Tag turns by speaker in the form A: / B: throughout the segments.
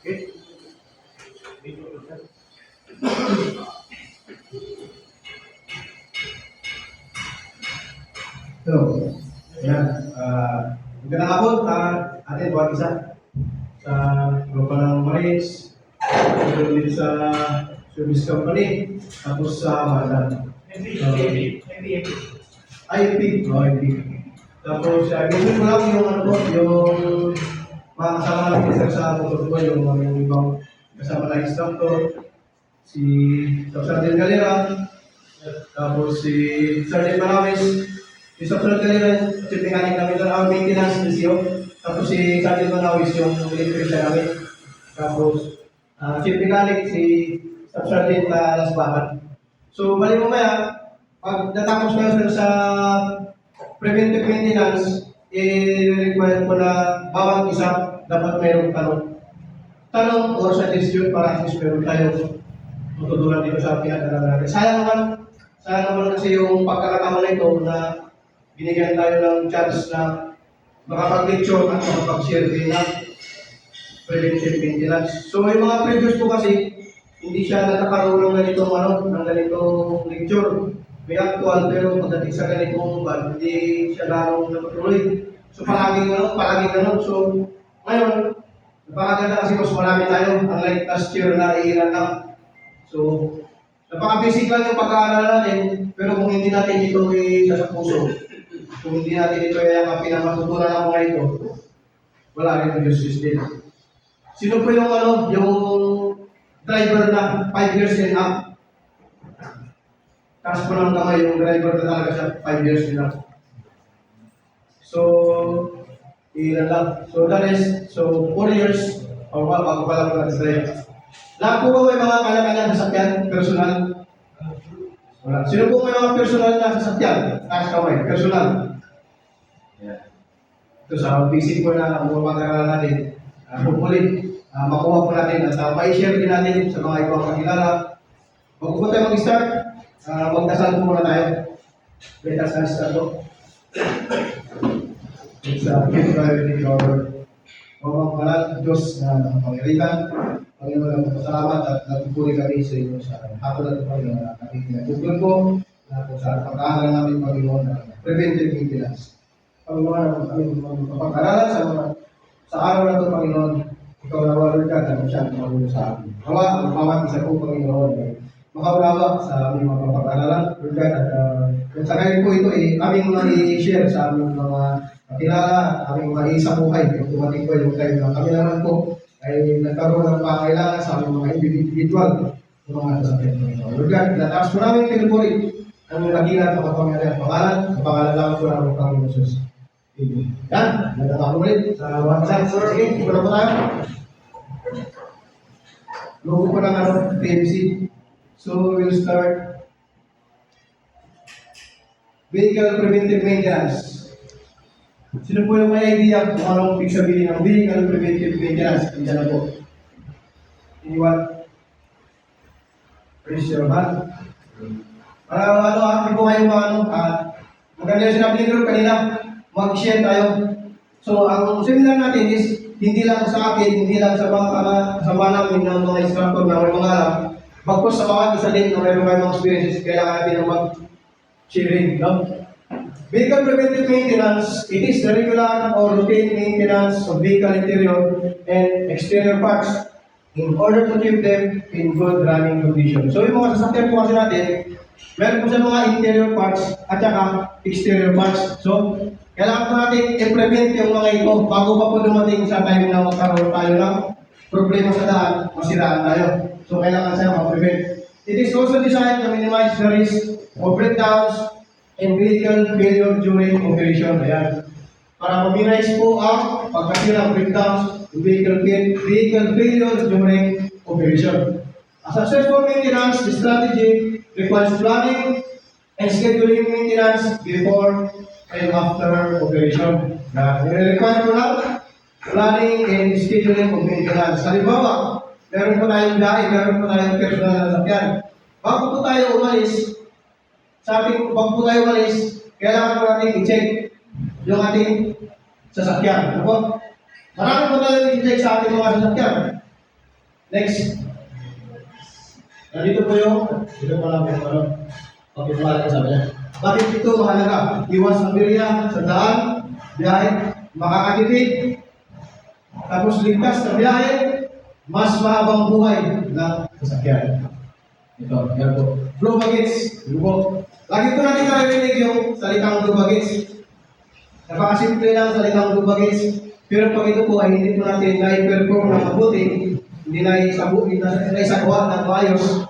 A: So, yan. Magandang hapon, atin buwan isa sa grupo ng Marines, dito sa service company, tapos sa Malan. IMP. IMP. Tapos, gusto ko lang yung ano po, yung mga kasama natin isa sa motor ko, yung ibang kasama na instructor, si Sergeant Galera, tapos si Sergeant Maravis, si Sergeant Galera, chief mechanic namin doon, ang maintenance DCO, tapos si Sergeant Maravis, yung electrician namin, tapos chief mechanic, si Sergeant Lasbahan. So, bali mamaya, pag natapos na sila sa preventive maintenance, i-require ko na bawat isa dapat mayroong tanong or suggestion para at least meron tayo tututunan dito sa pinag-aralan natin. Sayang naman kasi yung pagkakataon na ito na binigyan tayo ng chance na makapag-lecture at makapag-share din na preventive maintenance. So yung mga previous po kasi, hindi siya nakakaroon ng ganitong lecture. May actual, pero pagdating sa ganitong band, hindi siya lalong natutuloy. So palaging ganun. So ngayon, napakaganda kasi mas marami tayo, unlike last year na iilan lang. So, napaka-basic lang yung pag-aaral natin, pero kung hindi natin ito isa sa puso, kung hindi natin ito yakapin ang matutunan ng mga ito, wala rin yung system. Sino po yung driver na 5 years and up? Taas po ng kamay yung driver na talaga siya 5 years and up. So, ilan lang. So, that is, 4 years, o bago pa lang nag-drive. Lahat po ba may mga kanya-kanya sasakyan, personal? Wala. Sino po may mga personal na sasakyan? Taas kamay, personal. Yeah. Ito sa basic po na pag-aaral natin. Hopefully, makuha po natin at ma-share din natin sa mga ibang kakilala. Bago po tayo mag-start, magdasal po muna tayo. Let us start po. It's a gift priority to our mga kanal, Diyos na pangiritan. Panginoon, salamat at natupuli kami sa inyo sa hapon at Panginoon na kami pinatupul po na kung saan pag-aaral namin, Panginoon, na preventive maintenance. Panginoon, aming mapag-aralan sa araw na ito, Panginoon, ikaw na walor ka na masyadong magulo sa amin. Hawa, ang bawat isa po, Panginoon, makaunawa sa aming mga pag-aaralan, Lord God, at kung sa ngayon po ito, aming mga i-share sa aming mga kakilala, aming mga isa buhay, kung tumating po yung kayo na kami naman po, ay nagkaroon ng pangailangan sa aming mga individual ng mga sasakyan ng Panginoon. Lord God, tinataas po namin pinupuri ang nagilan ng kapangyarihan at pangalan, sa pangalan lang po ng Panginoon Jesus. Amen. Yan, nagtatapos ako ulit sa mga kasal. Sige, ito na po tayo. Logo po ng PMC. So, we'll start vehicle preventive maintenance. Sino po yung may idea kung anong ibig sabihin ng vehicle preventive maintenance? Hindi na po. Anyone? Raise your hand. Hindi po kayo maganda yung sinabi ni Group kanina, mag-share tayo. So, ang seminar natin is hindi lang sa akin, hindi lang sa mga kasama namin ng mga instructor na may mga alam, bagkos sa bawat isa din na mayroon mga experiences, kailangan natin ng mag-sharing. No? Vehicle preventive maintenance, it is the regular or routine maintenance of vehicle interior and exterior parts in order to keep them in good running condition. So yung mga sasakyan po kasi natin, meron po sa mga interior parts at saka exterior parts. So, kailangan po natin implement yung mga ito bago pa po dumating sa time na magkaroon tayo ng problema sa daan, masiraan tayo. So, kailangan siya mag-prevent. It is also designed to minimize the risk of breakdowns and vehicle failure during operation. Ayan. Para ma-minimize po ang pagkasira ng breakdowns and vehicle failure during operation. A successful maintenance strategy requires planning and scheduling maintenance before and after operation. Nire-require po lang planning and scheduling of maintenance. Halimbawa, meron po tayong biyahe, meron po tayong personal na sasakyan. Bago po tayo umalis, bago po tayo umalis, kailangan po natin i-check yung ating sasakyan. Ano po? Marami po tayo i-check sa ating mga sasakyan. Next. Nandito po dito pa lang yung ano, pagpipala ka sa niya. Bakit ito mahalaga? Iwas ang birya sa daan, biyahe, makakatipid, tapos ligtas na biyahe, mas mahabang buhay na sasakyan. Ito, yan po. Blue baggage, po. Lagi ko natin narinig yung salitang blue baggage. Napakasimple lang salitang blue baggage. Pero pag ito po ay hindi po natin na-perform na mabuti, hindi na isagawa ng maayos,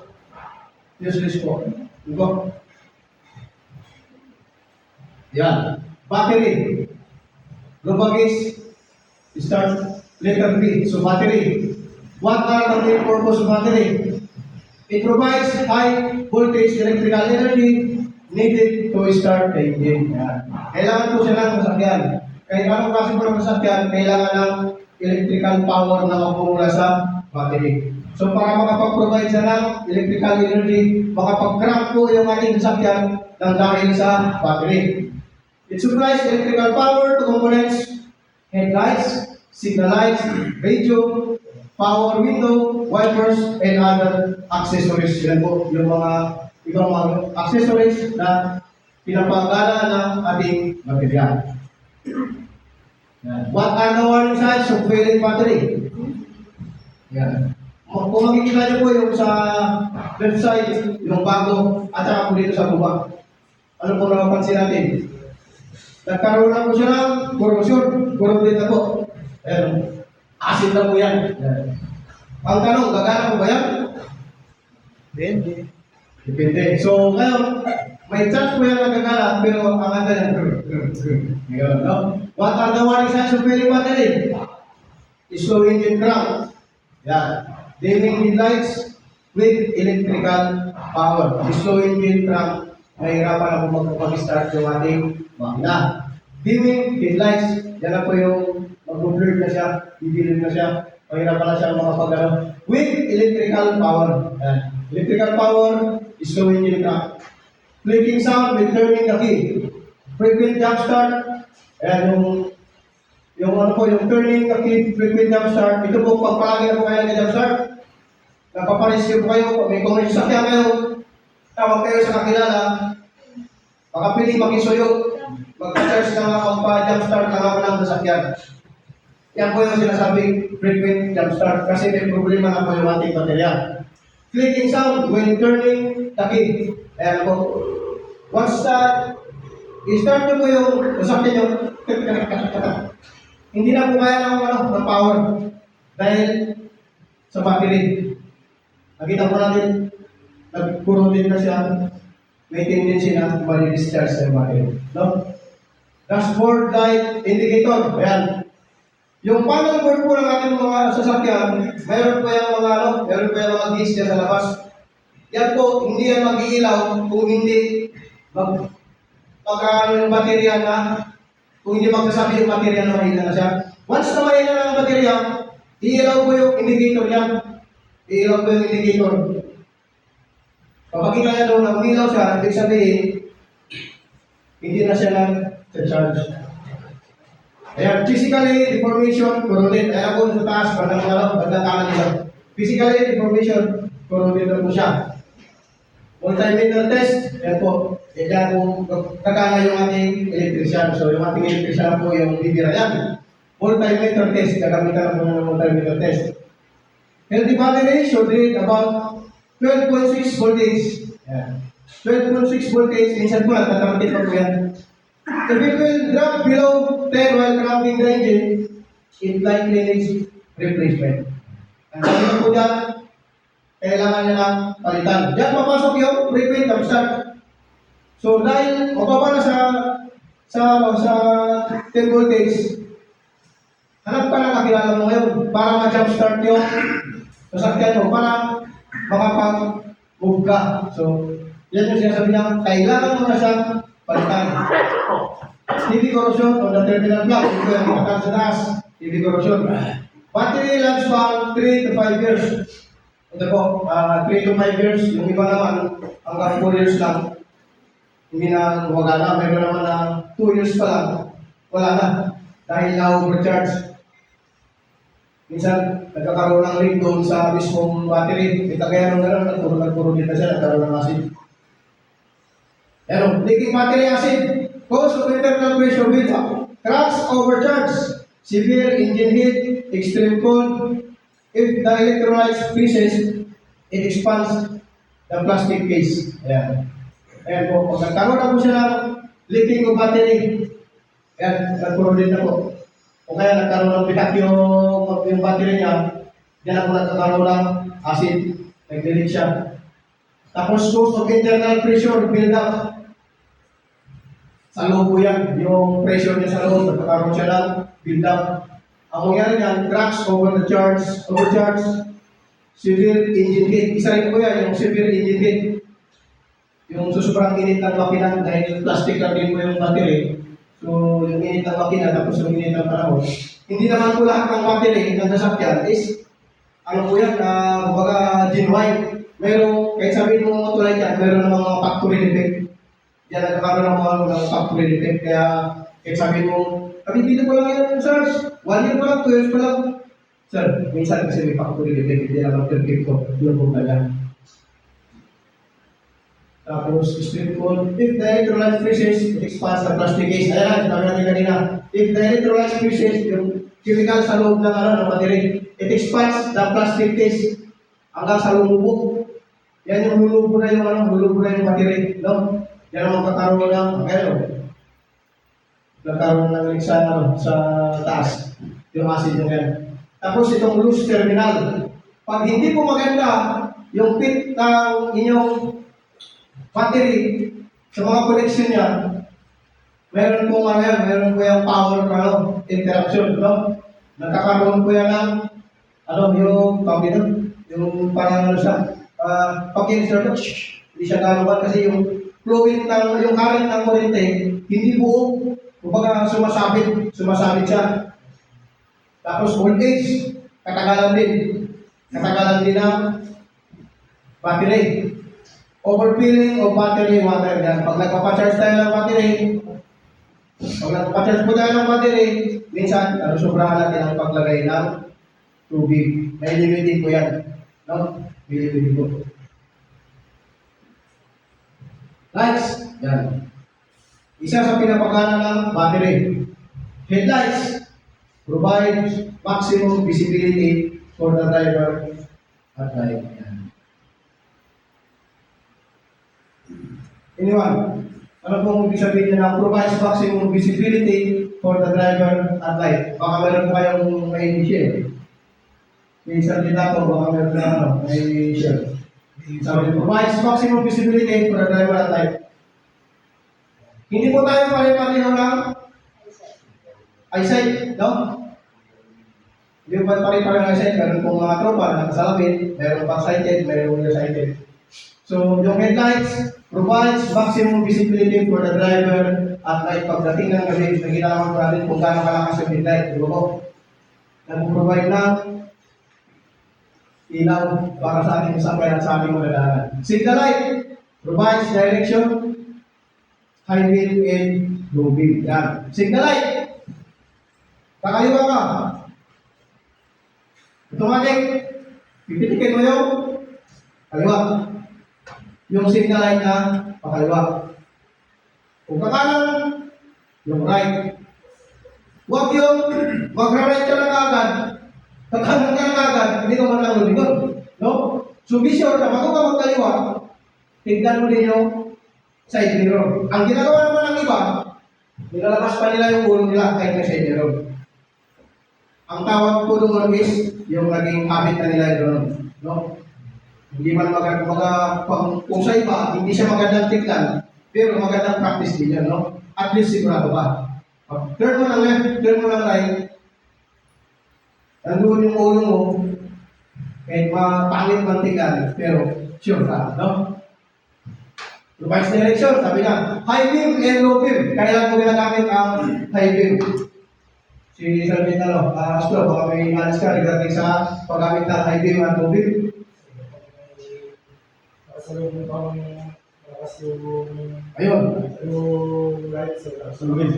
A: useless po. Ito. Yan. Battery. Blue baggage, start letter B. So battery. What are the main purpose of battery? It provides high voltage electrical energy needed to start the engine. Yan. Kailangan po siya ng sasakyan. Kahit anong klase po ng sasakyan, kailangan ng electrical power na makumula sa battery. So para makapag-provide siya ng electrical energy, makapag-crank po yung ating sasakyan ng dahil sa battery. It supplies electrical power to components, headlights, signal lights, radio, power window, wipers, and other accessories. Yan po yung mga ibang mga accessories na pinapagana ng ating material. What are the warning signs of failing battery? Yan. Kung makikita niyo po yung sa website, yung bago, at saka po dito sa baba. Ano po napapansin natin? Nagkaroon na po siya ng korosyon. Corroded na po. Ayan. Acid na po yan. Ang tanong, gagana po ba yan? Depende. So, ngayon, may chance po yan na gagana, pero ang ganda yan. Ngayon, no? What are the warning signs of failing battery? Slow engine crank. Yan. Dimming headlights with electrical power. Slow engine crank. Mahirapan na po mag-start yung ating makina. Dimming headlights. Yan na po yung mag-blur na siya, bibilin na siya, mahirapan na siya makapag-ano. With electrical power. Yan. Electrical power is slow engine crank. Clicking sound with turning the key. Frequent jump start. Ayan, yung ano po, yung turning the key, frequent jump start. Ito po, pag palagi na po kayo ng-jump start, napaparescue po kayo, may kung may sasakyan kayo, tawag kayo sa kakilala, makapiling makisuyo, magpa-charge na nga, magpa-jump start na nga po ng sasakyan. Yan po yung sinasabing frequent jump start kasi may problema na po yung ating baterya. Clicking sound when turning the key. Ayan po. Once that, i-start nyo po yung sasakyan nyo, hindi na po kaya ng power dahil sa battery. Nakita po natin, nag-corroded na siya, may tendency na mali-discharge sa battery. No? Dashboard light indicator. Ayan. Yung panel board po ng ating mga sasakyan, mayroon po yung mga mayroon po yung mga gauge dyan sa labas. Yan po, hindi yan mag-iilaw kung hindi magkakaroon ng baterya na, kung hindi magsasabi yung baterya na mahina na siya. Once na mahina na ang baterya, iilaw po yung indicator yan. Iilaw po yung indicator. Kapag kita niya doon na umilaw siya, ibig sabihin, hindi na siya nag-charge. Ayan, physically, deformation, corroded. Ayan po sa taas, bandang kanan nila. Physically, deformation, corroded na po siya. Multimeter test, ayan po. Yan po, kagana yung ating electrician. So, yung ating electrician po yung bibira yan. Multimeter test, gagamitan na po ng multimeter test. Healthy battery should read about 12.6 voltage. Ayan. 12.6 voltage, minsan po, nagtatamatin pa po yan. If it will drop below 10 while cranking the engine, it likely needs replacement. Ang sabi po dyan, kailangan niya ng palitan. Diyan papasok yung frequent jump start. So dahil mababa na sa 10 voltage, hanap ka na kakilala mo ngayon para ma-jump start yung sasakyan mo, para makapag-move ka. So, yan yung sinasabi niya, kailangan mo na siyang palitan. TV corrosion on the terminal block. Ito yung nakakal sa taas. TV corrosion. Battery lifespan 3 to 5 years. Ito po, 3 to 5 years. Yung iba naman, hanggang 4 years lang. Hindi na gumagana. Meron naman na 2 years pa lang. Wala na. Dahil na overcharge. Minsan, nagkakaroon ng leak doon sa mismong battery. Kita kaya nung gano'n, nagpuro din na siya, nagkaroon ng acid. Ano, leaking battery acid, cause of internal pressure buildup, cracks, overcharge, severe engine heat, extreme cold. If the electrolyte freezes, it expands the plastic case. Ayan. Ayan po, pag nagkaroon na po siya ng leaking of battery, ayan, nagpuro din na po. O kaya nagkaroon ng bitak yung battery niya, diyan ako nagkakaroon ng acid, nag-leak siya. Tapos cause of internal pressure buildup, sa loob po yan, yung pressure niya sa loob, nagkakaroon siya ng build-up. Ang mangyari niyan, cracks, overcharge, severe engine heat. Isa rin po yan, yung severe engine heat. Yung susobrang init ng makina, dahil plastic lang din po yung battery. So, yung init ng makina, tapos yung init ng panahon. Hindi naman po lahat ng battery ng sasakyan is, ano po yan, kumbaga genuine. Meron, kahit sabihin mo tulad yan, meron ng mga factory defect. Yan, nagkakaroon ng mga factory defect. Kaya, kahit sabihin mo, kami dito ko lang yan, sir. 1 year pa lang, 2 years pa lang. Sir, minsan kasi may factory defect, hindi naman perfect ko. Yun po kaya. Tapos, strip code. If the electrolyte freezes, it expands the plastic case. Ayan, sabi natin kanina. If the electrolyte freezes, yung chemical sa loob ng, ng battery, it expands the plastic case hanggang sa lumubog. Yan yung lulubo na yung battery. No? Yan ang magkakaroon ng, nagkaroon ng leak sa taas. Yung acid yung yan. Tapos itong loose terminal. Pag hindi po maganda, yung pit ng inyong battery, sa mga connection niya, meron po yung power interruption, no? Nagkakaroon po yan ng, yung parang siya, pag-insert, hindi siya gano'n kasi yung flowing yung current ng kurente, hindi buo, kumbaga sumasabit siya. Tapos voltage, katagalan din ng battery. Overfilling of battery water. Yan. Pag nagpapacharge tayo ng battery, minsan, sobrahan natin ang paglagay ng tubig. May limiting po yan. No? May limiting po. Lights. Yan. Isa sa pinapagana ng battery. Headlights provide maximum visibility for the driver at night. Anyone? Ano pong ibig sabihin na provides maximum visibility for the driver at night? Baka meron po kayong may share. May isang dito, baka meron na may share. Sabi, provides maximum visibility for the driver at night. Hindi po tayo pare-pareho ng eyesight, no? Hindi po pare-pareho ng eyesight. Meron pong mga tropa na nakasalamin, meron pang sighted, meron nearsighted. So, yung headlights provides maximum visibility for the driver at night. Pagdating ng gabi, nagkailangan ko natin kung gaano kalakas yung headlight. Di ba po? Nag-provide ng ilaw para sa ating sasakyan at sa ating madadaanan. Signal light provides direction, high beam, and low beam. Yan. Signal light. Kakaliwa ka. Automatic. Pipitikin mo yung kaliwa. Yung signal light na pakaliwa. Kung kakanan, yung right. Huwag mag-right ka lang agad. Kakanan ka lang agad, hindi ka man lang lumigon. No? So be sure na bago ka magkaliwa, tignan mo din yung side mirror. Ang ginagawa naman ng iba, nilalabas pa nila yung ulo nila kahit may side mirror. Ang tawag po doon is yung naging habit na nila doon. No? Hindi man maganda, kung sa iba, hindi siya magandang tignan, pero magandang practice din yan, no? At least sigurado ka. Turn mo lang left, turn mo lang right, nandun yung ulo mo, kahit mapangit man tignan, pero sure ka, no? Provides direction, sabi na, high beam and low beam. Kaya lang mo ginagamit ang high beam. Si Sir Vintalo, Astro, baka may knowledge ka regarding sa paggamit ng high beam at low beam.
B: Ayun.
A: Ayun.
B: Yung right sa
A: Sunod.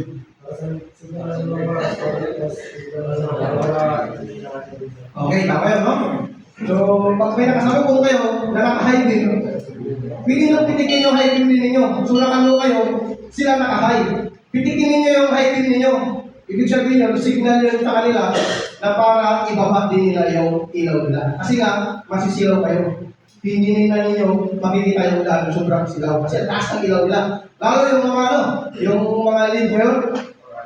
A: Okay, tama yun, no? So, pag may nakasalubong kayo, na naka-high beam, pwede nyo pitikin yung high beam din ninyo. So, nakano kayo, sila naka-high. Pitikin ninyo yung high beam ninyo. Ibig sabihin yun, signal yun sa kanila na para ibaba din nila yung ilaw nila. Kasi nga, masisilaw kayo. Hindi na ninyo makikita yung daan sobrang silaw. Kasi taas ang ilaw nila. Lalo yung mga yung mga lead ngayon,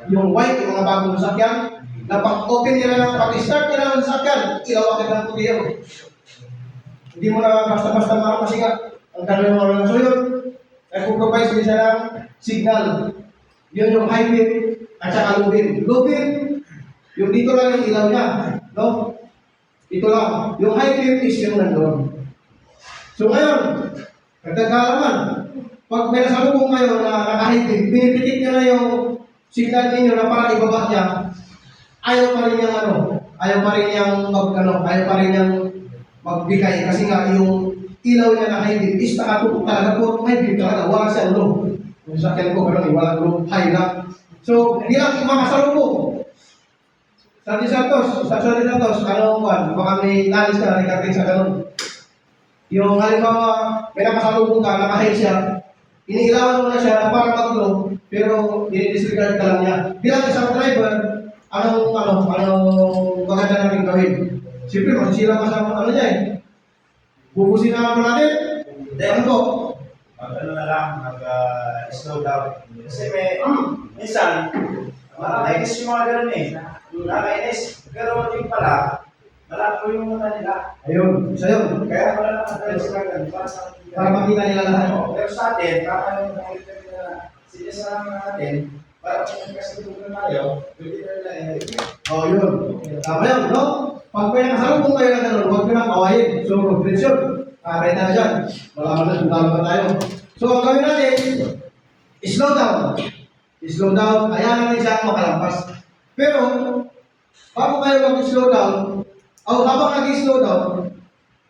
A: yung white, yung mga bagong sasakyan, na pag-open nila ng pag-start nila ng sasakyan, ilaw agad ng puti yun. Hindi mo na basta-basta mga kasi nga, ang kanilang mga lang. So yun, nag-provide sila siya ng signal. Yun yung high beam at saka low beam. Low beam, yung dito lang yung ilaw niya. No? Dito lang. Yung high beam is yung nandun. So ngayon, nagkakalaman, pag may nasalubong kayo na naka-high beam, pinipitik niya na yung signal ninyo na para ibaba niya, ayaw pa rin niyang ayaw pa rin niyang ayaw pa rin niyang magbigay kasi nga yung ilaw niya na high beam is nakatutok talaga po, high beam talaga, wala siyang low. Yung sakyan ko, walang low, high lang. So, hindi lang makasalubong. Sandy Santos, baka may nalis ka na regarding sa ganun. Yung halimbawa, may nakasalubong ka, naka-high siya, iniilawan mo na siya na para mag-low, pero dinidisregard ka lang niya. Bilang isang driver, anong maganda natin gawin? Siyempre, masisira ka sa niya eh. Bubusin na naman natin. Ano po?
B: Na lang, mag-slow down. Kasi minsan, nakakainis yung mga ganun eh. Nakakainis. Pero yung pala, malako yung mata nila.
A: Ayun, isa yun.
B: Kaya wala naman tayo sila ganun.
A: Para makita nila lahat.
B: Pero sa atin, kakayong nakikita nila, sinasama natin, para kung nagkasitugan tayo, pwede na nila
A: Oh, yun. Tama yun, no? Pag may nakasalubong kayo na gano'n, huwag nyo nang kawain. So, reflection. Kahit na dyan. Malaman na, tumalang pa tayo. So, ang gawin natin, slow down. Slow down. Ayaw natin siya makalampas. Pero, bago kayo mag-slow down, habang nag-slow down,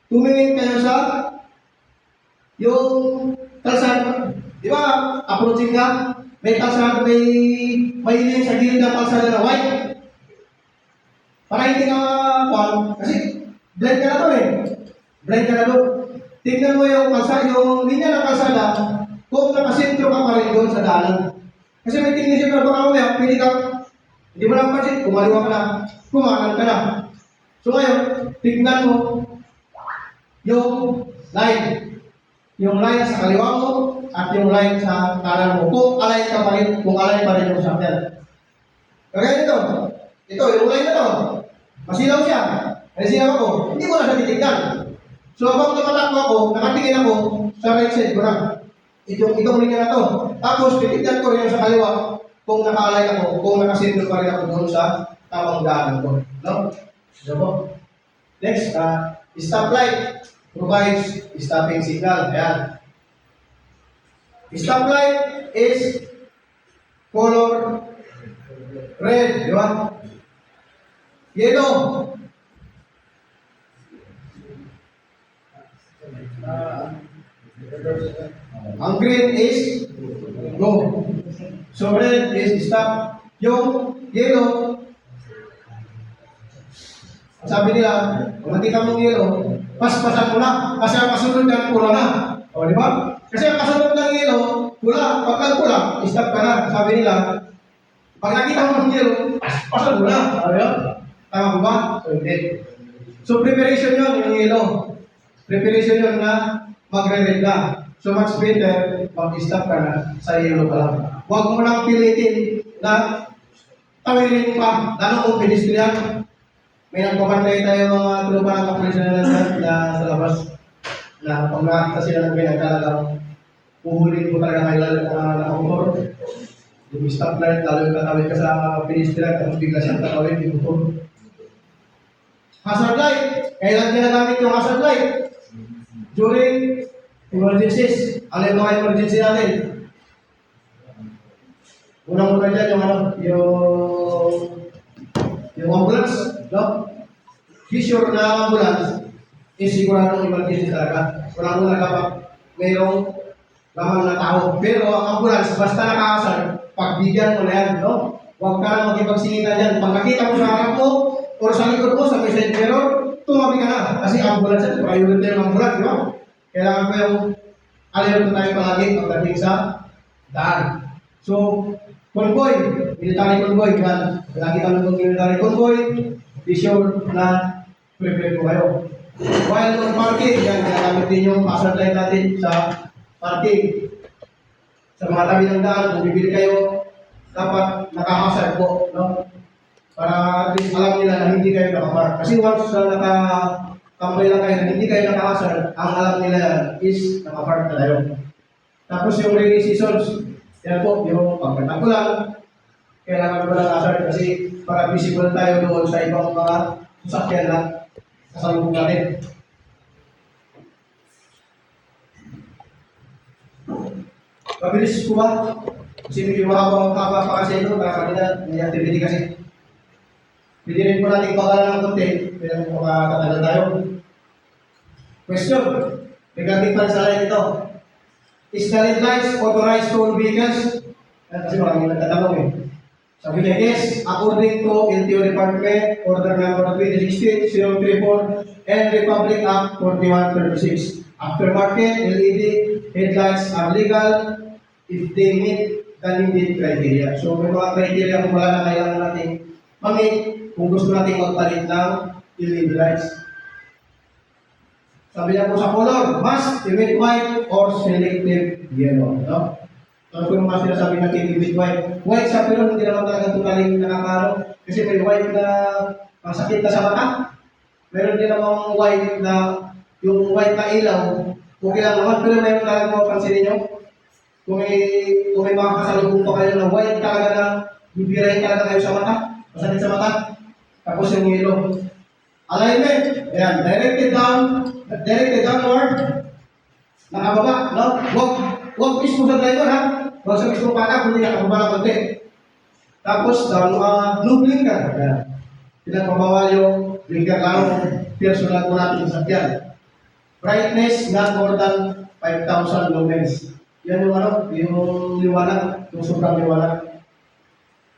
A: tumingin kayo sa yung kalsada. Di ba, approaching ka, may kalsada, may lane sa gilid ng kalsada na white. Para hindi ka kasi blind ka na to eh. Blind ka na to. Tingnan mo yung kalsada, yung linya ng kalsada, kung nakasentro ka pa rin doon sa daanan. Kasi may tingin siya, baka mamaya, pwede ka, hindi mo lang pansin, kumaliwa ka na, kumanan ka na. So ngayon, tignan mo yung line. Yung line sa kaliwa mo at yung line sa kanan mo. Kung align ka pa rin, kung align pa rin yung sakyan. Kagaya nito, yung line na to, masilaw siya. May silaw ako, hindi ko na siya titignan. So habang tumatakbo ako, nakatingin ako sa right side ko na. Itong linya na to. Tapos, titignan ko rin yung sa kaliwa kung naka-align ako, kung nakasentro pa rin ako doon sa tamang daanan ko. No? So, next, stoplight provides stopping signal. Ayan. Stoplight is color red, di ba? Yellow. Ang green is go. So red is stop. Yung yellow, sabi nila, kung nakita mong yellow, paspasan mo na. Kasi ang kasunod ng pula na. O, di ba? Kasi ang kasunod ng yellow, pula. Pagka pula, stop ka na. Sabi nila, pag nakita mo ng yellow, paspasan mo na. O, yun? Tama ko ba? So, hindi. So, preparation yun, yung yellow. Preparation yun na magre-red na. So, much better, mag-stop ka na sa yellow pa lang. Huwag mo lang pilitin na tawirin pa. Lalo kung pedestrian, may nagpapantay tayo mga tropa ng kapulis na sa labas na pag nakakita sila ng ganyan talagang puhulin mo talaga kayo lalo na nakamotor. Yung stoplight, lalo yung tatawid ka sa pedestrian, tapos bigla siyang tatawid yung motor. Hazard light. Kailan ginagamit yung hazard light? During emergencies. Ano yung mga emergency natin? Unang-una dyan yung ambulance, no? Be sure na ambulance is siguradong emergency talaga. Unang-una kapag mayroong lamang na tao. Pero ang ambulance, basta nakakasar, pagbigyan mo na yan, no? Huwag ka na magipagsingitan dyan. Pag nakita mo sa harap mo, o sa likod mo, sa may side mirror, tumabi ka na. Kasi ambulance yan, priority yung ambulance, di ba? Kailangan ko yung alert tayo palagi pagdating sa daan. So, convoy, military convoy, yan. Lagi kami ng military convoy, be sure na prepare po kayo. While on parking, yan, ginagamit din yung hazard light natin sa parking. Sa mga tabi ng daan, kung bibili kayo, dapat nakahasard po, no? Para at least alam nila na hindi kayo nakapark. Kasi once na nakakambay lang kayo na hindi kayo nakahasard, ang alam nila is nakapark na kayo. Tapos yung rainy seasons, yan po, yung pagkatak ko lang, kailangan ko ng hazard kasi para visible tayo doon sa ibang mga sasakyan na kasalubong natin. Mabilis po ba? Kasi medyo mahaba pa kasi ito, para kanina may activity kasi. Pwede rin po natin pagkalan ng konti, pero makakatagal tayo. Question regarding pa sa line ito. Is the red lights authorized to all vehicles? Kasi maraming nagtatanong eh. Sabi niya, yes, according to LTO Department, Order Number 2016-034 and Republic Act 4136. Aftermarket LED headlights are legal if they meet the needed criteria. So may mga criteria kung wala na kailangan natin ma-meet kung gusto natin magpalit ng LED lights. Sabi niya po sa color, must emit white or selective yellow. No? So kung mga sinasabi natin emit white, white sa pero hindi naman talaga totaling nakakaro. Kasi may white na masakit na sa mata. Meron din namang white na yung white na ilaw, okay lang naman, pero meron talaga mga pansinin nyo. Kung may mga kasalubong pa kayo na white talaga na bibirahin talaga kayo sa mata, masakit sa mata. Tapos yung yellow. Alignment, ayan, directed downward, nakababa, no? Huwag mismo sa driver, ha? Huwag sa mismo paka, kundi nakababa na konti. Tapos, blue blinker, ayan. Pinagpabawal yung blinker lang, personal po natin sa sakyan. Brightness not more than 5,000 lumens. Yan yung liwanag, yung sobrang liwanag.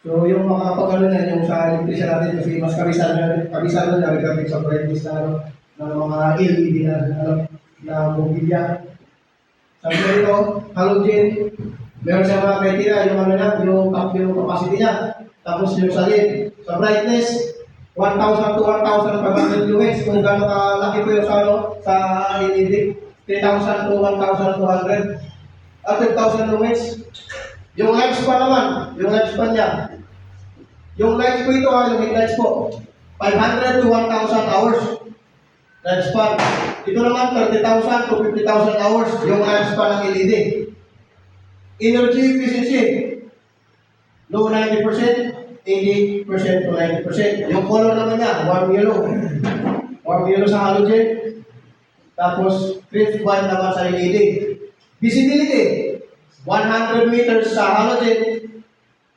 A: So yung mga pag-ano niya, yung sa electrician natin, kasi mas kabisan na regarding sa brightness na mga LED na mobilya. Sabi ko ito, halogen, meron siya mga criteria, yung capacity niya. Tapos yung salin, sa brightness, 1,000 to 1,500 lumens, kung gano'n kalaki po yung sa LED, 3,000 to 1,200, 10,000 lumens. Yung lifespan naman, yung lifespan niya, yung lights po ito, yung headlights po, 500 to 1,000 hours lifespan. Ito naman, 30,000 to 50,000 hours yung lifespan ng LED. Energy efficiency, low 90%, 80% to 90%. Yung color naman niya, warm yellow. Warm yellow sa halogen. Tapos, crisp white naman sa LED. Visibility, 100 meters sa halogen,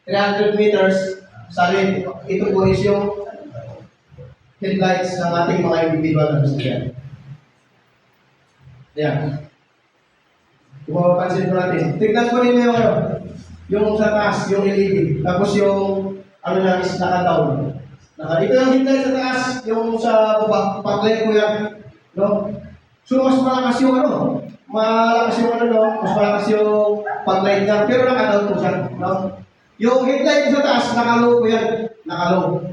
A: 300 meters sa LED. Ito po is yung headlights ng ating mga individual na sasakyan. Ayan. Kung mapapansin po natin. Tignan ko rin yung sa taas, yung LED. Tapos yung na is naka-down. Ito yung headlight sa taas, yung sa baba, pag-light ko yan. No? So, mas malakas yung mas malakas yung pag-light niya, pero naka-down po siya. No? Yung headlight sa taas, naka-low po yan. Naka-low.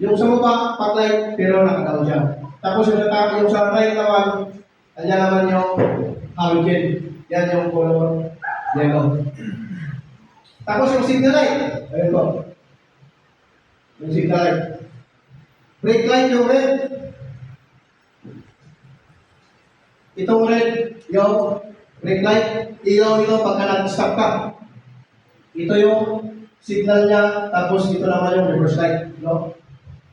A: Yung sa baba, pag-light, pero naka-down siya. Tapos yung sa right naman, kanya naman yung halogen. Yan yung color yellow. Tapos yung signal light. Ayun po. Yung signal light. Brake light yung red. Itong red, yung brake light, ilaw ito pagka nag-stop ka. Ito yung signal niya, tapos ito naman yung reverse light. No?